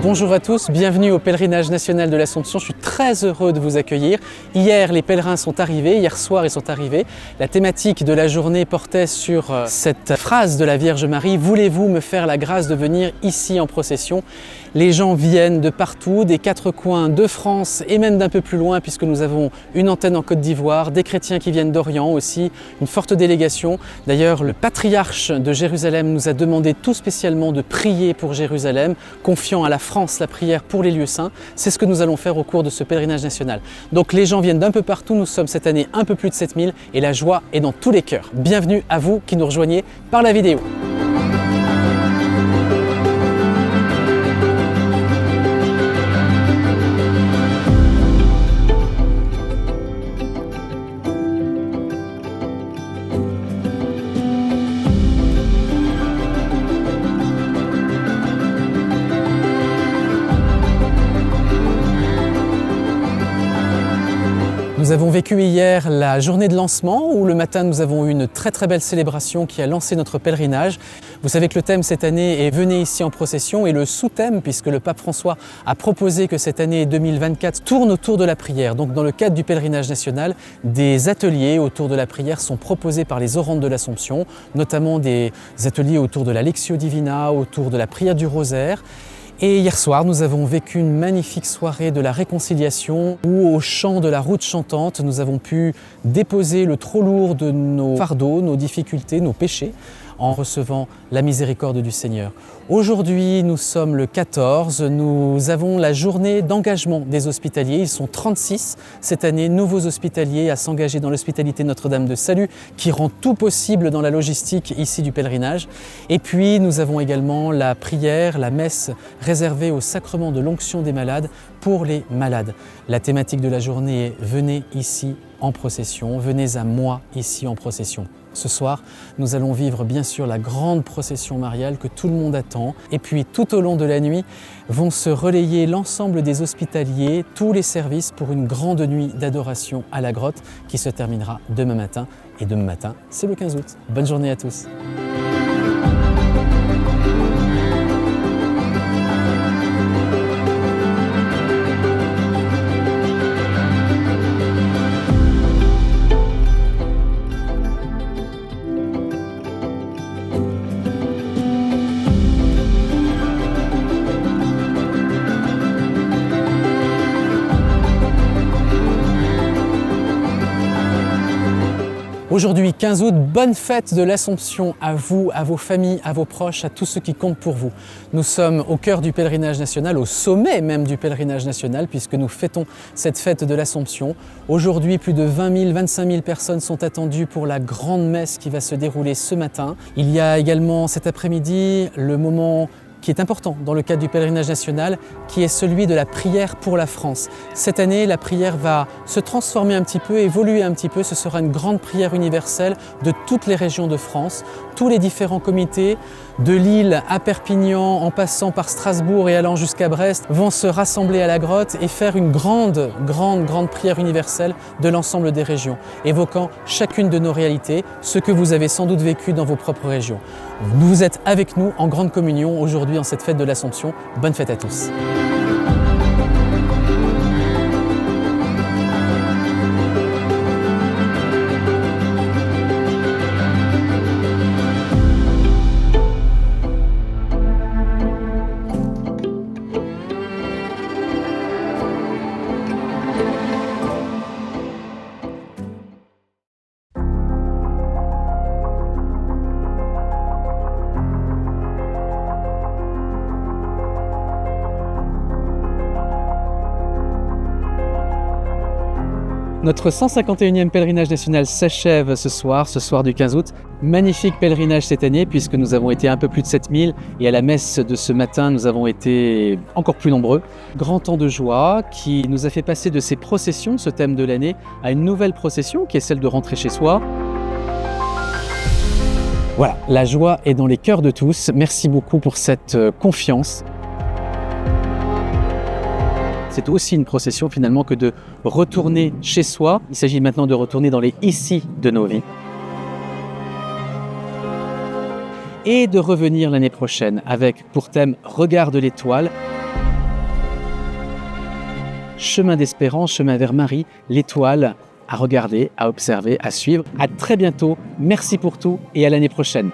Bonjour à tous, bienvenue au pèlerinage national de l'Assomption. Je suis très heureux de vous accueillir. Hier, les pèlerins sont arrivés, hier soir ils sont arrivés. La thématique de la journée portait sur cette phrase de la Vierge Marie: « Voulez-vous me faire la grâce de venir ici en procession ?» Les gens viennent de partout, des quatre coins de France et même d'un peu plus loin, puisque nous avons une antenne en Côte d'Ivoire, des chrétiens qui viennent d'Orient aussi, une forte délégation. D'ailleurs, le patriarche de Jérusalem nous a demandé tout spécialement de prier pour Jérusalem, confiant à la France la prière pour les lieux saints. C'est ce que nous allons faire au cours de ce pèlerinage national. Donc les gens viennent d'un peu partout, nous sommes cette année un peu plus de 7000 et la joie est dans tous les cœurs. Bienvenue à vous qui nous rejoignez par la vidéo. Nous avons vécu hier la journée de lancement où le matin nous avons eu une très belle célébration qui a lancé notre pèlerinage. Vous savez que le thème cette année est « Venez ici en procession » et le sous-thème, puisque le pape François a proposé que cette année 2024 tourne autour de la prière. Donc dans le cadre du pèlerinage national, des ateliers autour de la prière sont proposés par les Orantes de l'Assomption, notamment des ateliers autour de la Lectio Divina, autour de la prière du rosaire. Et hier soir, nous avons vécu une magnifique soirée de la réconciliation où, au chant de la route chantante, nous avons pu déposer le trop lourd de nos fardeaux, nos difficultés, nos péchés, en recevant la miséricorde du Seigneur. Aujourd'hui, nous sommes le 14, nous avons la journée d'engagement des hospitaliers. Ils sont 36 cette année, nouveaux hospitaliers à s'engager dans l'hospitalité Notre-Dame de Salut, qui rend tout possible dans la logistique ici du pèlerinage. Et puis, nous avons également la prière, la messe réservée au sacrement de l'onction des malades pour les malades. La thématique de la journée est « Venez ici en procession, venez à moi ici en procession ». Ce soir, nous allons vivre bien sûr la grande procession mariale que tout le monde attend. Et puis tout au long de la nuit vont se relayer l'ensemble des hospitaliers, tous les services pour une grande nuit d'adoration à la grotte qui se terminera demain matin. Et demain matin, c'est le 15 août. Bonne journée à tous. Aujourd'hui, 15 août, bonne fête de l'Assomption à vous, à vos familles, à vos proches, à tous ceux qui comptent pour vous. Nous sommes au cœur du pèlerinage national, au sommet même du pèlerinage national, puisque nous fêtons cette fête de l'Assomption. Aujourd'hui, plus de 20 000, 25 000 personnes sont attendues pour la grande messe qui va se dérouler ce matin. Il y a également cet après-midi le moment qui est important dans le cadre du pèlerinage national, qui est celui de la prière pour la France. Cette année, la prière va se transformer un petit peu, évoluer un petit peu. Ce sera une grande prière universelle de toutes les régions de France. Tous les différents comités, de Lille à Perpignan, en passant par Strasbourg et allant jusqu'à Brest, vont se rassembler à la grotte et faire une grande prière universelle de l'ensemble des régions, évoquant chacune de nos réalités, ce que vous avez sans doute vécu dans vos propres régions. Vous êtes avec nous en grande communion aujourd'hui en cette fête de l'Assomption. Bonne fête à tous. Notre 151e pèlerinage national s'achève ce soir du 15 août. Magnifique pèlerinage cette année puisque nous avons été un peu plus de 7000 et à la messe de ce matin nous avons été encore plus nombreux. Grand temps de joie qui nous a fait passer de ces processions, ce thème de l'année, à une nouvelle procession qui est celle de rentrer chez soi. Voilà, la joie est dans les cœurs de tous. Merci beaucoup pour cette confiance. C'est aussi une procession finalement que de retourner chez soi. Il s'agit maintenant de retourner dans les ici de nos vies. Et de revenir l'année prochaine avec pour thème Regarde l'étoile. chemin d'espérance, chemin vers Marie, l'étoile à regarder, à observer, à suivre. À très bientôt. Merci pour tout et à l'année prochaine.